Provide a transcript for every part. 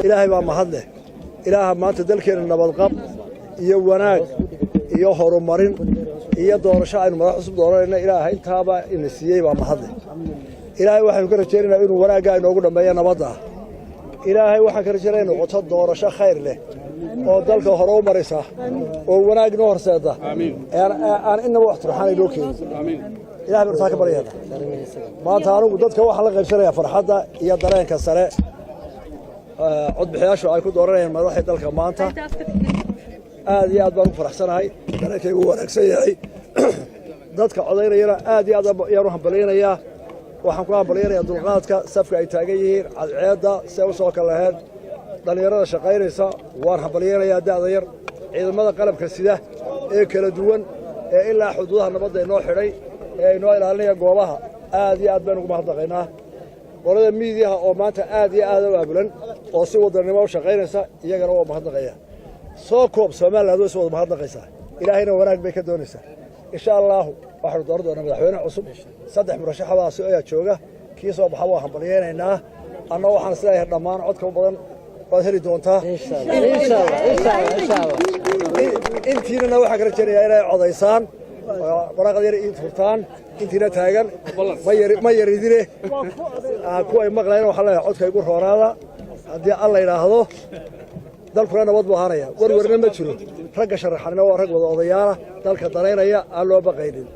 إلهي بقى محله إله ما تدلكين النبض iyo wanaag iyo horumarin iyo doorasho aynu madax cusub dooranayna ilaahay intaaba in siiyay baa mahadle ilaahay waxaan ka rajaynaynaa inuu wanaaga inoogu dhameeyo nabadda ilaahay waxaan ka rajaynaynaa inuu qoto doorasho khayr leh oo dalka hore u maraysa oo wanaag noo horseeda aan inaba wax turxaan loo keenin ilaahay barta ka baryada maanta anigu dadka waxa la qaybsanayaa farxadda iyo dareenka sare cod bixiyaashu ay ku dooranayaan madaxda dalka maanta aad iyo aad baan u faraxsanahay dareenkaygu wanaagsan yahay dadka codaynayana aad iyo aad ayaan u hambaleynayaa waxaan ku hambaleynayaa dulqaadka safka ay taagan yihiin cadceedda si ay u soo kala lahayd dhallinyarada shaqaynaysa waan hambaleynayaa da'da yar ciidamada qalabka sida ee kala duwan ee ilaa xuduudaha nabadda inoo xidhay ee inoo ilaalinaya goobaha aad iyo aad baan ugu mahadnaqaynaa qolada miidiyaha oo maanta aad iyo aad u aabulan oo si wadannimo u shaqaynaysa iyagana waa mahadnaqaya soo koob Soomaaliland way soo wada mahadnaqaysaa ilaahayna wanaag bay ka doonaysaa insha Allah waxaanu dooran doonaa madaxweyne cusub saddex murashaxabaas ayaa jooga kii soo baxa waa hambalyeynayna anna waxaan isleeyahay dhammaan codka badan waad heli doontaa insha Allah intiina waxa ka rajaynayaa inay codaysaan waraaqad yar ii furtaan intiina taagan ma yaridine kuwa ay maqlayeen waxa la codka igu roonaada haddii alla yiraahdo dalkuna nabad buu ahaanaya warwarna ma jiro ragga sharaxana waa rag wada odayaal dalka dareynaya aan loo baqaynin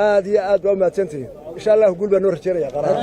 aad iyo aad baa u mahadsantihiin insha Allah guul baan noo rajeynaya qaran